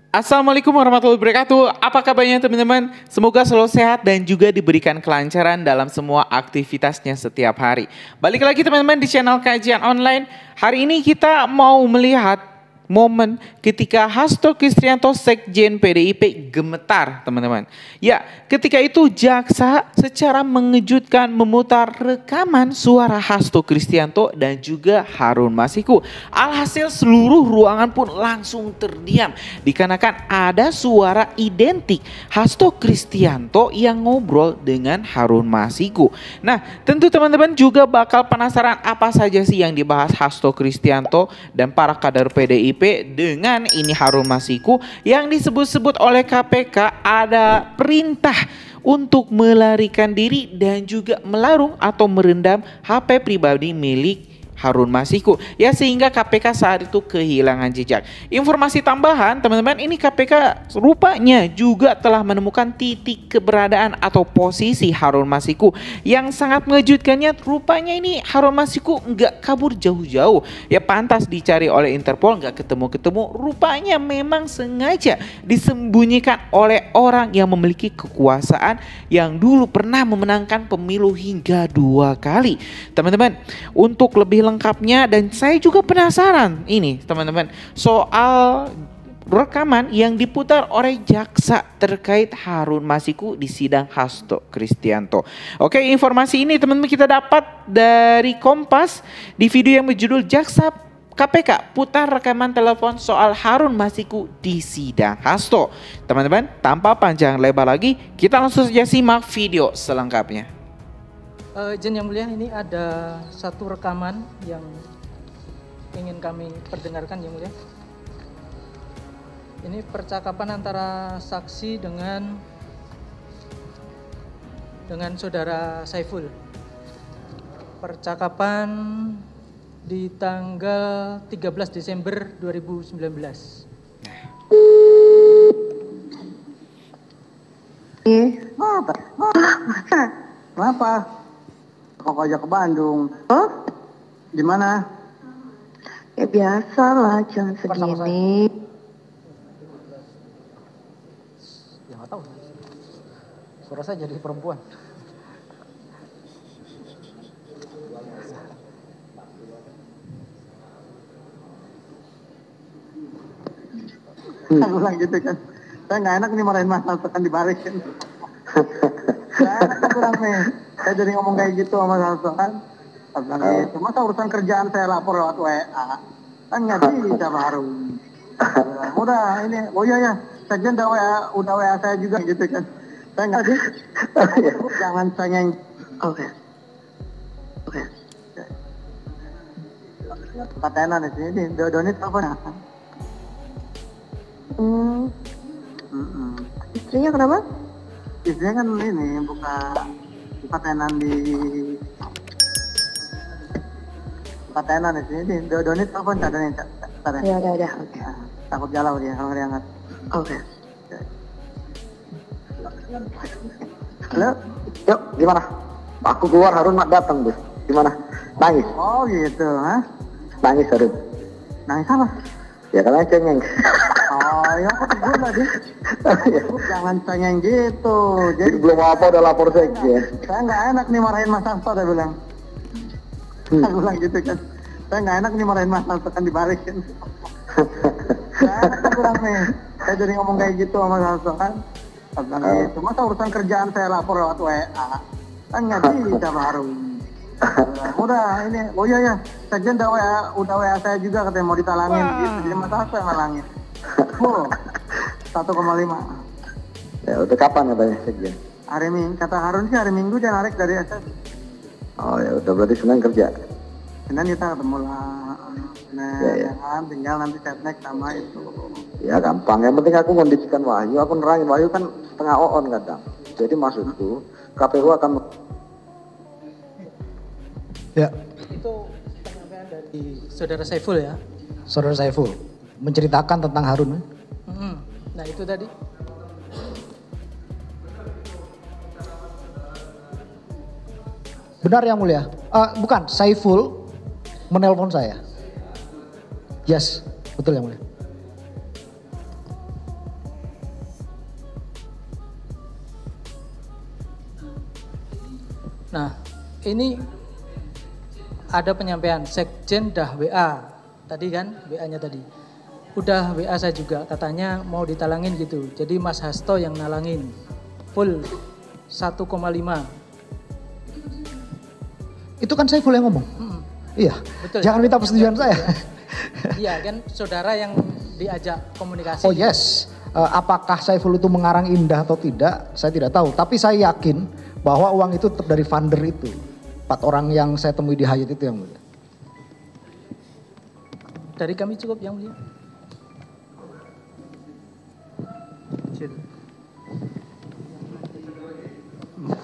Assalamualaikum warahmatullahi wabarakatuh. Apa kabarnya teman-teman? Semoga selalu sehat dan juga diberikan kelancaran dalam semua aktivitasnya setiap hari. Balik lagi teman-teman di channel kajian online. Hari ini kita mau melihat momen ketika Hasto Kristianto Sekjen PDIP gemetar teman-teman. Ya, ketika itu jaksa secara mengejutkan memutar rekaman suara Hasto Kristianto dan juga Harun Masiku. Alhasil seluruh ruangan pun langsung terdiam dikarenakan ada suara identik Hasto Kristianto yang ngobrol dengan Harun Masiku. Nah, tentu teman-teman juga bakal penasaran apa saja sih yang dibahas Hasto Kristianto dan para kader PDIP dengan ini Harun Masiku yang disebut-sebut oleh KPK ada perintah untuk melarikan diri dan juga melarung atau merendam HP pribadi milik Harun Masiku. Ya, sehingga KPK saat itu kehilangan jejak. Informasi tambahan teman-teman, ini KPK rupanya juga telah menemukan titik keberadaan atau posisi Harun Masiku. Yang sangat mengejutkannya rupanya ini Harun Masiku nggak kabur jauh-jauh. Ya, pantas dicari oleh Interpol nggak ketemu-ketemu. Rupanya memang sengaja disembunyikan oleh orang yang memiliki kekuasaan yang dulu pernah memenangkan pemilu hingga 2 kali. Teman-teman, untuk lebih lengkapnya dan saya juga penasaran ini teman-teman soal rekaman yang diputar oleh jaksa terkait Harun Masiku di sidang Hasto Kristianto. Oke, informasi ini teman-teman kita dapat dari Kompas di video yang berjudul Jaksa KPK putar rekaman telepon soal Harun Masiku di sidang Hasto. Teman-teman, tanpa panjang lebar lagi, kita langsung saja simak video selengkapnya. Izin yang mulia, ini ada satu rekaman yang ingin kami perdengarkan yang mulia. Ini percakapan antara saksi dengan saudara Saiful. Percakapan di tanggal 13 Desember 2019. Kenapa? Kok ajak ke Bandung? Oh? Di mana? Ya biasa lah jam segini. Ya nggak tahu. Suara saya jadi perempuan. Aku bilang gitu kan. Saya nggak enak nih marahin Mas Hasto kan dibalikin. Nggak enak aku bilang nih. Saya jadi ngomong kayak gitu sama Hasto kan. Gitu. Masa urusan kerjaan saya lapor lewat WA. Kan nggak bisa Pak Harun. Udah ini, oh iya ya. Sekjen udah WA saya juga gitu kan. Saya nggak jangan cengeng. Oke. Patenan di sini, Doni telepon ya. Istrinya kenapa? Istrinya kan ini buka tenan di di sini. Doni telepon tak ada nih. Ya udah. Oke. Takut galau dia kalau diangkat. Oke. Halo? Yuk, gimana? Aku keluar, Harun mak datang tuh. Gimana? Nangis? Oh gitu, ha? Nangis Harun. Nangis apa? Ya karena cengeng. Oh, ya aku tegur lah dia. Jangan cengeng gitu. Jadi belum apa udah lapor sekjen. Saya nggak enak nih marahin Mas Hasto, dia bilang. Saya bilang gitu kan. Saya nggak enak nih marahin Mas Hasto kan dibalikin. Saya enak aku bilang nih. Saya jadi ngomong kayak gitu sama Mas Hasto kan. Saya bilang gitu. Masa urusan kerjaan saya lapor lewat WA. Kan nggak bisa Pak Harun. Udah ini, oh iya ya. Sekjen udah WA saya juga katanya mau ditalangin gitu. Jadi Mas Hasto yang nalangin. 1,5. Ya udah kapan katanya sekjen? Hari Minggu, kata Harun sih hari Minggu dia narik dari SS. Oh ya udah berarti Senin kerja. Senin kita ketemu lah. Nah, Ya. kan tinggal nanti setnek sama itu. Ya gampang, yang penting aku kondisikan Wahyu, aku nerangin Wahyu kan setengah on kadang. Jadi maksudku KPU akan Ya, Itu penyampaian dari saudara Saiful ya. Saudara Saiful menceritakan tentang Harun. Nah itu tadi. Benar yang mulia. Bukan, Saiful menelpon saya. Yes, betul yang mulia. Nah, ini ada penyampaian Sekjen dah WA. Tadi kan WA-nya tadi. Udah WA saya juga katanya mau ditalangin gitu. Jadi Mas Hasto yang nalangin. Full 1,5. Itu kan Saiful yang ngomong. Iya. Betul. Jangan minta persetujuan saya. Iya kan saudara yang diajak komunikasi. Oh yes. Apakah Saiful itu mengarang indah atau tidak, saya tidak tahu. Tapi saya yakin bahwa uang itu tetap dari funder itu. 4 orang yang saya temui di Hyatt itu yang mulia. Dari kami cukup yang mulia.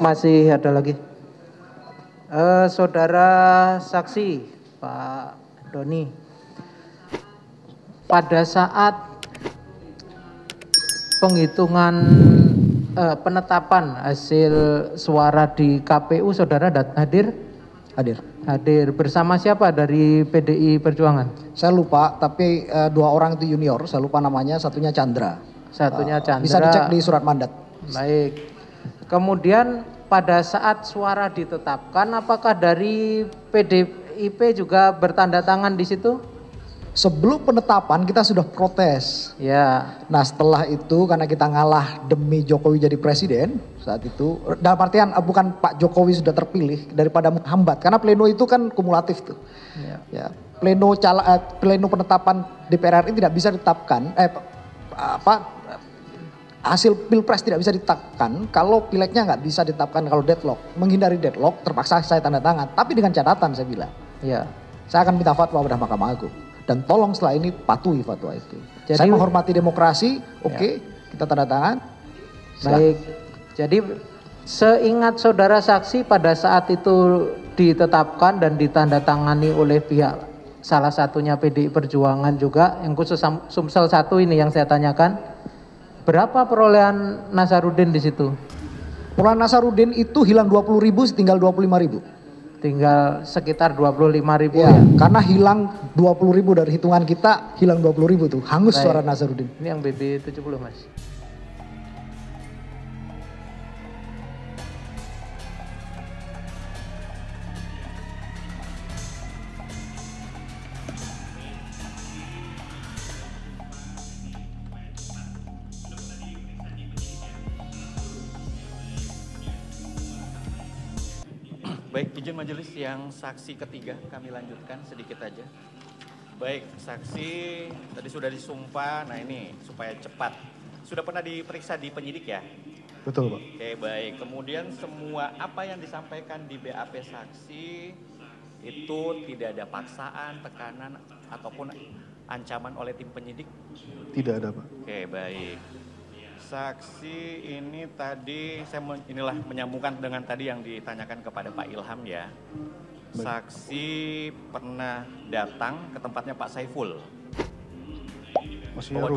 Masih ada lagi. Saudara saksi Pak Doni, pada saat penghitungan penetapan hasil suara di KPU, saudara hadir? Hadir. Hadir bersama siapa dari PDI Perjuangan? Saya lupa, tapi 2 orang itu junior, saya lupa namanya, satunya Chandra. Satunya Chandra. Bisa dicek di surat mandat. Baik. Kemudian pada saat suara ditetapkan, apakah dari PDIP juga bertanda tangan di situ? Sebelum penetapan kita sudah protes. Ya. Nah setelah itu karena kita ngalah demi Jokowi jadi presiden saat itu. Dalam artian bukan Pak Jokowi sudah terpilih daripada menghambat. Karena pleno itu kan kumulatif tuh. Ya. Pleno penetapan DPR RI tidak bisa ditetapkan. Hasil pilpres tidak bisa ditetapkan kalau pileknya nggak bisa ditetapkan kalau deadlock. Menghindari deadlock terpaksa saya tanda tangan. Tapi dengan catatan saya bilang. Ya. Saya akan minta fatwa pada Mahkamah Agung. Dan tolong setelah ini patuhi fatwa itu. Jadi, saya menghormati demokrasi, oke, kita tanda tangan. Baik, jadi seingat saudara saksi pada saat itu ditetapkan dan ditandatangani oleh pihak salah satunya PDI Perjuangan juga, yang khusus Sumsel 1 ini yang saya tanyakan, berapa perolehan Nazarudin di situ? Perolehan Nazarudin itu hilang 20.000 tinggal 25.000. Tinggal sekitar 25.000 ya. Karena hilang 20.000 dari hitungan kita, hilang 20.000 tuh, hangus. Baik. Suara Nazarudin. Ini yang BB 70 Mas. Baik, izin majelis yang saksi ketiga kami lanjutkan sedikit aja. Baik, saksi tadi sudah disumpah, nah ini supaya cepat. Sudah pernah diperiksa di penyidik ya? Betul Pak. Oke baik, kemudian semua apa yang disampaikan di BAP saksi itu tidak ada paksaan, tekanan, ataupun ancaman oleh tim penyidik? Tidak ada Pak. Oke baik. Saksi ini tadi saya inilah menyambungkan dengan tadi yang ditanyakan kepada Pak Ilham ya. Saksi pernah datang ke tempatnya Pak Saiful. Maksudnya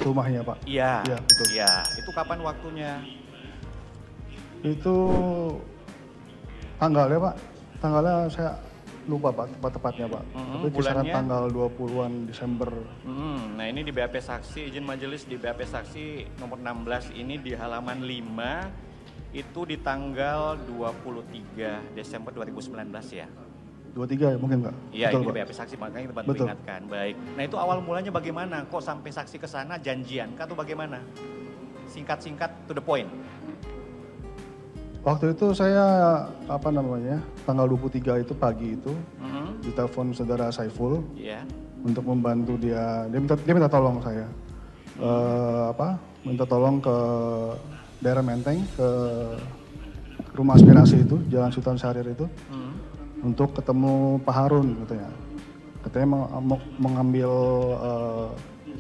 rumahnya Pak? Iya, ya, betul. Iya, itu kapan waktunya? Itu tanggalnya Pak, tanggalnya saya lupa Pak, tepat-tepatnya Pak. Tapi kisaran tanggal 20-an Desember. Nah ini di BAP saksi, izin majelis di BAP saksi nomor 16 ini di halaman 5 itu di tanggal 23 Desember 2019 ya? 23 ya mungkin Pak? Iya betul, ini Pak. BAP saksi makanya tempat mengingatkan. Baik, nah itu awal mulanya bagaimana? Kok sampai saksi ke sana janjian atau bagaimana? Singkat-singkat to the point. Waktu itu saya tanggal 23 itu pagi itu ditelepon saudara Saiful untuk membantu dia minta tolong saya minta tolong ke daerah Menteng ke rumah aspirasi itu Jalan Sultan Syahrir itu untuk ketemu Pak Harun katanya mau mengambil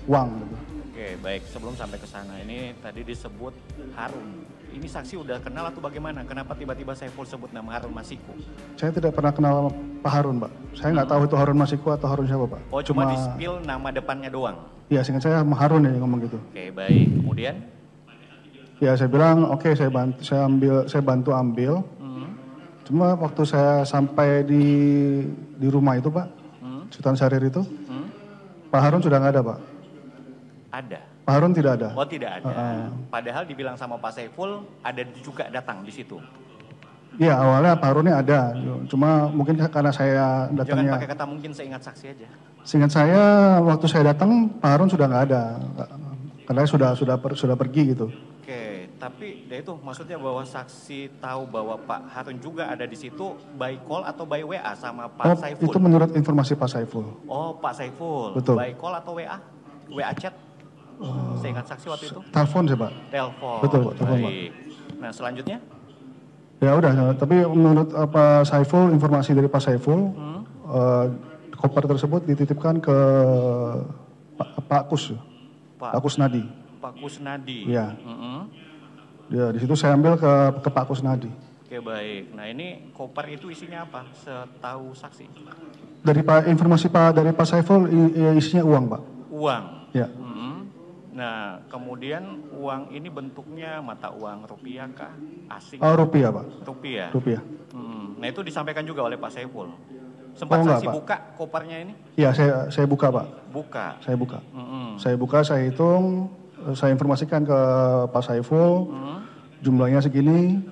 uang gitu. Oke baik, sebelum sampai ke sana ini tadi disebut Harun. Ini saksi udah kenal atau bagaimana? Kenapa tiba-tiba Saiful sebut nama Harun Masiku? Saya tidak pernah kenal Pak Harun, Pak. Saya nggak tahu itu Harun Masiku atau Harun siapa, Pak. Oh, cuma di-spill nama depannya doang? Iya, seingat saya Harun ya yang ngomong gitu. Oke, baik. Kemudian? Ya, saya bilang, oke, saya bantu ambil. Cuma waktu saya sampai di rumah itu, Pak, Sultan Syahrir itu, Pak Harun sudah nggak ada, Pak. Ada? Pak Harun tidak ada. Oh tidak ada. Padahal dibilang sama Pak Saiful ada juga datang di situ. Iya, awalnya Pak Harun ini ada, cuma mungkin karena saya Jangan datangnya. pakai kata mungkin, seingat saksi aja. Seingat saya waktu saya datang Pak Harun sudah nggak ada, karena sudah pergi gitu. Oke, tapi ya itu maksudnya bahwa saksi tahu bahwa Pak Harun juga ada di situ by call atau by WA sama Pak Saiful? Itu menurut informasi Pak Saiful. Oh, Pak Saiful. Betul. By call atau WA? WA chat? Seingat saksi waktu itu? Telepon sih Pak. Telepon. Betul Pak, telepon Pak. Baik. Nah, selanjutnya? Ya udah, tapi menurut Pak Saiful, informasi dari Pak Saiful, koper tersebut dititipkan ke Pak Kus, Pak Kusnadi. Pak Kusnadi. Iya. Ya, di situ saya ambil ke Pak Kusnadi. Oke, baik. Nah, ini koper itu isinya apa? Setahu saksi? Dari informasi dari Pak Saiful isinya uang Pak. Uang. Ya. Nah, kemudian uang ini bentuknya mata uang rupiah kah? Asing? Oh, rupiah Pak. Rupiah. Rupiah. Nah, itu disampaikan juga oleh Pak Saiful. Sempat enggak, saksi Pak. buka kopernya ini? Iya, saya buka Pak. Buka. Saya buka. Saya buka, saya hitung, saya informasikan ke Pak Saiful, jumlahnya segini.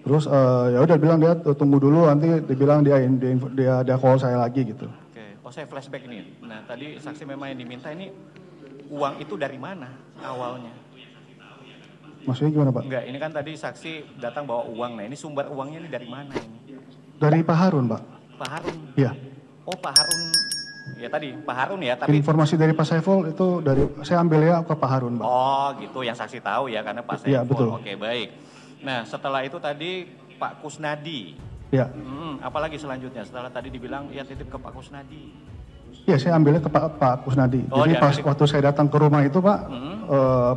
Terus ya udah bilang dia tunggu dulu, nanti dibilang dia call saya lagi gitu. Oke. Oh, saya flashback ini. Nah, tadi saksi memang yang diminta ini uang itu dari mana awalnya? Maksudnya gimana Pak? Enggak, ini kan tadi saksi datang bawa uang. Nah, ini sumber uangnya ini dari mana ini? Dari Pak Harun Pak. Pak Harun? Iya. Oh, Pak Harun. Ya tadi, Pak Harun ya. Tapi Informasi dari Pak Saiful itu saya ambilnya ke Pak Harun Pak. Oh gitu, yang saksi tahu ya karena Pak Saiful. Iya, betul. Oke, baik. Nah, setelah itu tadi Pak Kusnadi. Iya. Apalagi selanjutnya setelah tadi dibilang ya titip ke Pak Kusnadi. Iya, saya ambilnya ke Pak Kusnadi. Oh, jadi pas diambil. waktu saya datang ke rumah itu Pak,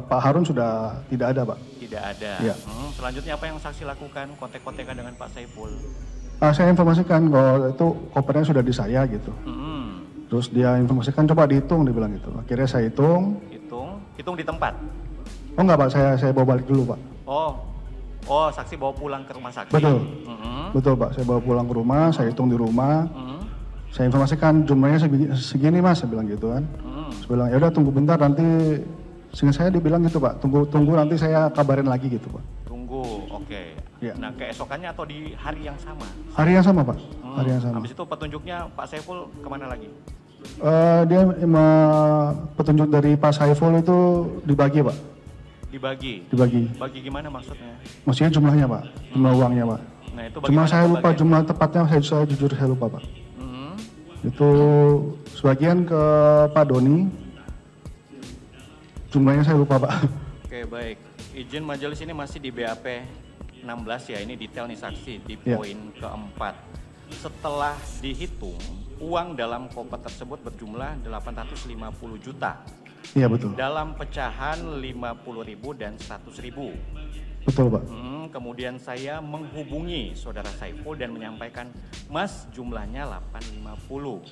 Pak Harun sudah tidak ada Pak. Tidak ada. Iya. Selanjutnya apa yang saksi lakukan? Kontek-kontekan dengan Pak Saiful. Saya informasikan kalau itu kopernya sudah di saya gitu. Terus dia informasikan coba dihitung, dia bilang gitu. Akhirnya saya hitung. Hitung di tempat? Oh enggak Pak, saya bawa balik dulu Pak. Oh, saksi bawa pulang ke rumah saksi. Betul. Betul Pak, saya bawa pulang ke rumah, saya hitung di rumah. Saya informasikan jumlahnya segini Mas, saya bilang gitu kan. Saya bilang ya udah tunggu bentar nanti, sehingga saya dibilang gitu Pak, tunggu nanti saya kabarin lagi gitu Pak. Tunggu, oke. Ya. Nah, keesokannya atau di hari yang sama? Hari yang sama Pak, hari yang sama. Habis itu petunjuknya Pak Saiful kemana lagi? Dia petunjuk dari Pak Saiful itu dibagi Pak. Dibagi? Dibagi. Bagi gimana maksudnya? Maksudnya jumlahnya Pak, jumlah uangnya Pak. Nah, itu Cuma saya lupa pembagian? jumlah tepatnya, saya jujur saya lupa Pak. Itu sebagian ke Pak Doni, jumlahnya saya lupa Pak. Oke, baik. Izin majelis ini masih di BAP 16 ya, ini detail nih saksi di Ya. poin keempat. Setelah dihitung, uang dalam koper tersebut berjumlah 850 juta. Iya betul. Dalam pecahan 50.000 dan 100.000. Betul Pak. Kemudian saya menghubungi saudara Saiful dan menyampaikan, Mas jumlahnya 850.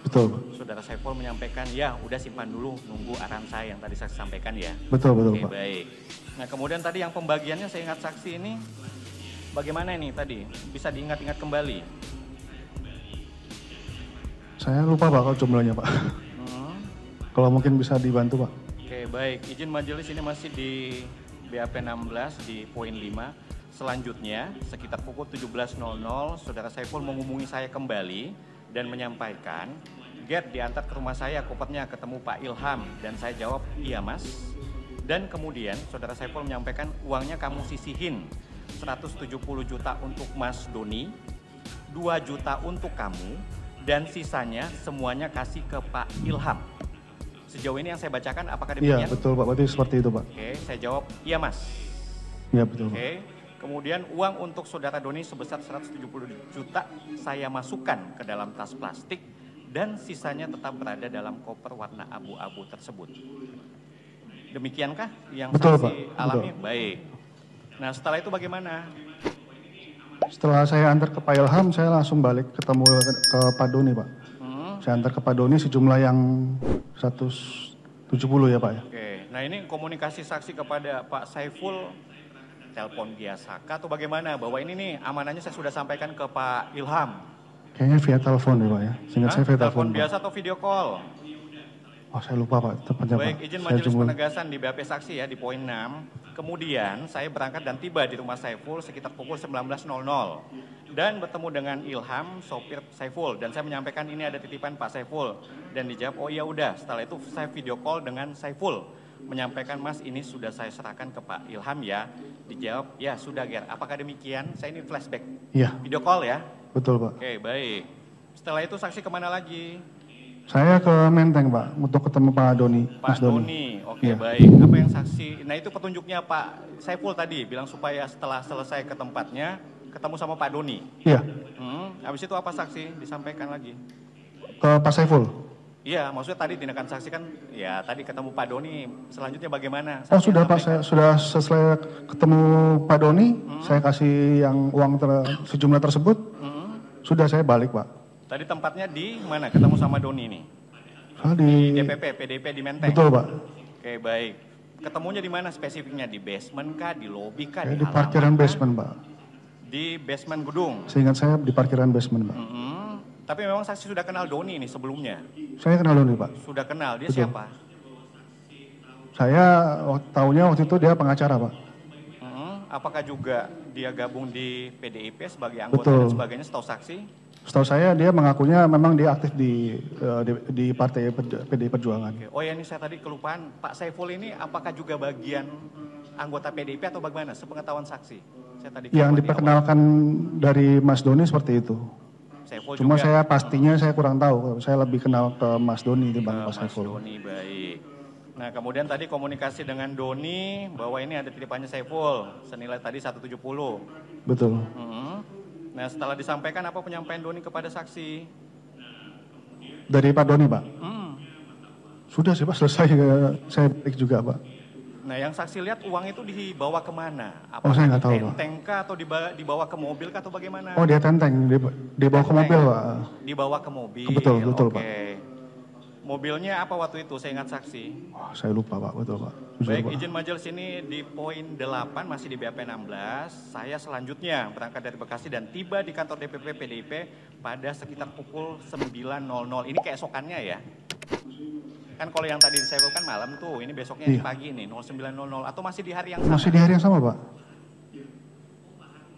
Betul Pak. Saudara Saiful menyampaikan, ya udah simpan dulu, nunggu arahan saya yang tadi saya sampaikan ya. Betul Oke, Pak. baik. Nah kemudian tadi yang pembagiannya saya ingat saksi ini, bagaimana ini tadi? Bisa diingat-ingat kembali? Saya lupa Pak kalau jumlahnya Pak. Kalau mungkin bisa dibantu Pak. Oke, baik. Izin majelis ini masih di BAP 16 di poin 5. Selanjutnya, sekitar pukul 17.00, saudara Saiful menghubungi saya kembali dan menyampaikan, Gert diantar ke rumah saya, kopernya ketemu Pak Ilham. Dan saya jawab, iya Mas. Dan kemudian saudara Saiful menyampaikan, uangnya kamu sisihin 170 juta untuk Mas Doni, 2 juta untuk kamu, dan sisanya semuanya kasih ke Pak Ilham. Sejauh ini yang saya bacakan apakah demikian? Iya betul Pak, berarti seperti itu Pak. Oke, saya jawab, iya Mas. Iya betul Pak. Oke, kemudian uang untuk saudara Doni sebesar 170 juta saya masukkan ke dalam tas plastik dan sisanya tetap berada dalam koper warna abu-abu tersebut. Demikiankah yang Betul, saksi Pak. alami? Betul. Baik. Nah setelah itu bagaimana? Setelah saya antar ke Pak Ilham, saya langsung balik ketemu ke Pak Doni Pak. Saya antar ke Pak Doni sejumlah yang 170 ya Pak ya. Oke, nah ini komunikasi saksi kepada Pak Saiful, telepon biasa kah atau bagaimana? Bahwa ini nih amanahnya saya sudah sampaikan ke Pak Ilham. Kayaknya via telepon ya Pak ya. Seingat saya via telepon Pak. Biasa atau video call? Oh saya lupa Pak tepatnya Pak. Baik, izin Saya majelis cuma- penegasan di BAP saksi ya di poin 6. Kemudian saya berangkat dan tiba di rumah Saiful sekitar pukul 19.00 dan bertemu dengan Ilham, sopir Saiful, dan saya menyampaikan ini ada titipan Pak Saiful dan dijawab oh iya udah. Setelah itu saya video call dengan Saiful menyampaikan Mas ini sudah saya serahkan ke Pak Ilham ya. Dijawab ya sudah Ger. Apakah demikian? Saya ini flashback. Iya. Video call ya. Betul Pak. Oke baik. Setelah itu saksi kemana lagi? Saya ke Menteng Pak untuk ketemu Pak Doni. Pak Mas Doni. Doni, oke Iya. baik. Apa yang saksi? Nah itu petunjuknya Pak Saiful tadi bilang supaya setelah selesai ke tempatnya ketemu sama Pak Doni. Iya. Habis itu apa saksi? Disampaikan lagi. Ke Pak Saiful. Iya, maksudnya tadi tindakan saksi kan, ya tadi ketemu Pak Doni. Selanjutnya bagaimana? Oh sudah Pak, saya sudah selesai ketemu Pak Doni, saya kasih yang uang sejumlah tersebut. Sudah saya balik Pak. Tadi tempatnya di mana? Ketemu sama Doni nih? Di DPP, PDP di Menteng. Betul Pak. Oke baik. Ketemunya di mana spesifiknya? Di basement kah? Di lobby kah? Di halaman parkiran kah? basement Pak. Di basement gedung. Seingat saya di parkiran basement Pak. Tapi memang saksi sudah kenal Doni ini sebelumnya. Saya kenal Doni Pak. Sudah kenal. Dia Betul. siapa? Saya tahunya waktu itu dia pengacara Pak. Apakah juga dia gabung di PDIP sebagai anggota Betul. dan sebagainya setahu saksi? Setahu saya dia mengakunya memang dia aktif di partai PDI Perjuangan. Oke. Oh ya ini saya tadi kelupaan. Pak Saiful ini apakah juga bagian anggota PDIP atau bagaimana? Sepengetahuan saksi. Saya tadi Yang kelupaan di diperkenalkan dari Mas Doni seperti itu. Saiful Cuma juga. saya pastinya saya kurang tahu. Saya lebih kenal ke Mas Doni dibanding Pak Mas Saiful. Doni, baik. Nah kemudian tadi komunikasi dengan Doni bahwa ini ada titipannya Saiful senilai tadi 170. Betul. Nah setelah disampaikan apa penyampaian Doni kepada saksi? Dari Pak Doni Pak? Sudah sih Pak, selesai. Saya balik juga Pak. Nah yang saksi lihat uang itu dibawa kemana? Oh, saya nggak tahu, Pak. Tenteng kah atau dibawa ke mobil kah atau bagaimana? Oh dia tenteng, dibawa ke mobil Pak. Dibawa ke mobil. Betul, betul, Oke. Pak. Mobilnya apa waktu itu? Saya ingat saksi. Oh, saya lupa Pak, betul Pak. Jujur, Baik, Pak. izin majelis ini di poin 8 masih di BAP 16. Saya selanjutnya berangkat dari Bekasi dan tiba di kantor DPP PDIP pada sekitar pukul 9.00. Ini keesokannya ya? Kan kalau yang tadi saya kan malam tuh, ini besoknya di Iya. pagi nih, 09.00 atau masih di hari yang sama? Masih di hari yang sama Pak.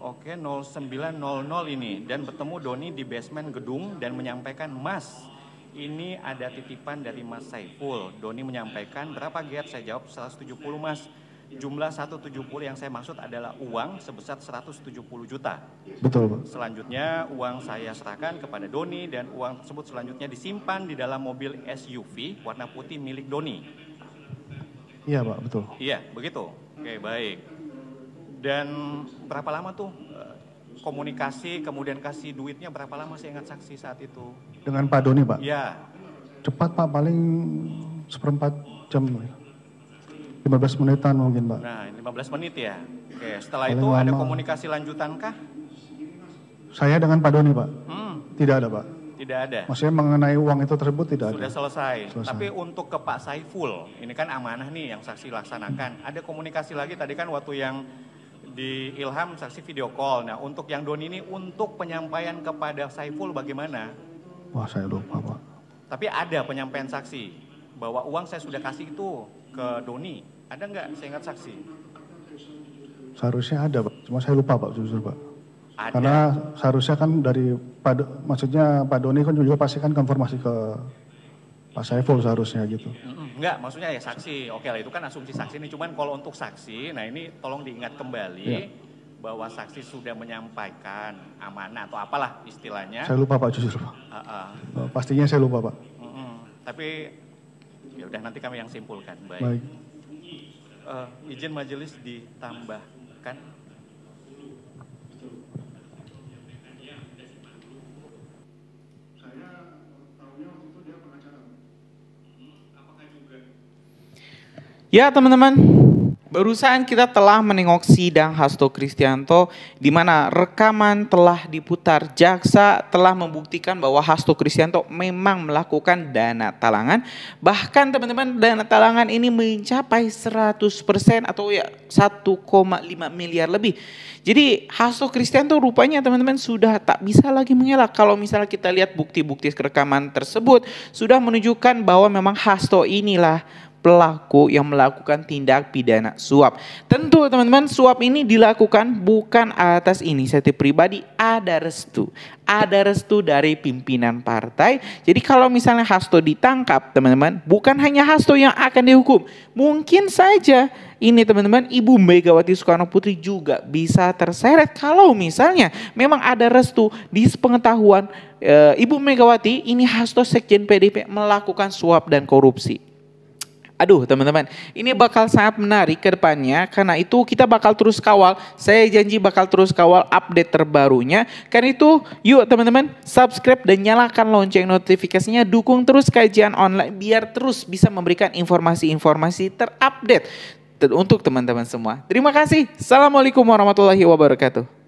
Oke, 09.00 ini dan bertemu Doni di basement gedung dan menyampaikan, Mas, ini ada titipan dari Mas Saiful. Doni menyampaikan, berapa Get? Saya jawab 170 Mas. Jumlah 170 yang saya maksud adalah uang sebesar 170 juta. Betul Pak. Selanjutnya uang saya serahkan kepada Doni dan uang tersebut selanjutnya disimpan di dalam mobil SUV warna putih milik Doni. Iya Pak, betul. Iya, begitu. Oke, baik. Dan berapa lama tuh komunikasi, kemudian kasih duitnya berapa lama saya ingat saksi saat itu? Dengan Pak Doni Pak? Iya. Cepat Pak, paling 1/4 jam. 15 menitan mungkin Pak. Nah, 15 menit ya. Oke, setelah Paling itu ada lama. komunikasi lanjutan kah? Saya dengan Pak Doni Pak? Tidak ada Pak. Tidak ada. Maksudnya mengenai uang itu tersebut tidak Sudah ada. selesai. Selesai. Tapi untuk ke Pak Saiful, ini kan amanah nih yang saksi laksanakan. Ada komunikasi lagi tadi kan waktu yang di Ilham saksi video call. Nah, untuk yang Doni ini untuk penyampaian kepada Saiful bagaimana? Wah saya lupa Pak. Tapi ada penyampaian saksi bahwa uang saya sudah kasih itu ke Doni. Ada nggak? Saya ingat saksi. Seharusnya ada Pak, cuma saya lupa Pak jujur Pak. Ada. Karena seharusnya kan dari maksudnya Pak Doni kan juga pasti kan konfirmasi ke Pak Saiful seharusnya gitu. Enggak, maksudnya ya saksi. Oke lah itu kan asumsi saksi ini. Cuman kalau untuk saksi, nah ini tolong diingat kembali Iya. bahwa saksi sudah menyampaikan amanah atau apalah istilahnya. Saya lupa Pak jujur Pak. Pastinya saya lupa Pak. Tapi ya udah nanti kami yang simpulkan. Baik. Baik. Izin majelis ditambahkan. Ya teman-teman, barusan kita telah menengok sidang Hasto Kristianto di mana rekaman telah diputar. Jaksa telah membuktikan bahwa Hasto Kristianto memang melakukan dana talangan. Bahkan teman-teman dana talangan ini mencapai 100% atau ya 1,5 miliar lebih. Jadi Hasto Kristianto rupanya teman-teman sudah tak bisa lagi mengelak. Kalau misalnya kita lihat bukti-bukti rekaman tersebut sudah menunjukkan bahwa memang Hasto inilah pelaku yang melakukan tindak pidana suap. Tentu teman-teman, suap ini dilakukan bukan atas inisiatif pribadi, ada restu. Ada restu dari pimpinan partai. Jadi kalau misalnya Hasto ditangkap teman-teman, bukan hanya Hasto yang akan dihukum. Mungkin saja ini teman-teman Ibu Megawati Soekarno Putri juga bisa terseret kalau misalnya memang ada restu di sepengetahuan Ibu Megawati ini Hasto Sekjen PDIP melakukan suap dan korupsi. Aduh teman-teman, ini bakal sangat menarik ke depannya, karena itu kita bakal terus kawal, saya janji bakal terus kawal update terbarunya. Karena itu yuk teman-teman subscribe dan nyalakan lonceng notifikasinya, dukung terus Kajian Online biar terus bisa memberikan informasi-informasi terupdate untuk teman-teman semua. Terima kasih, Assalamualaikum warahmatullahi wabarakatuh.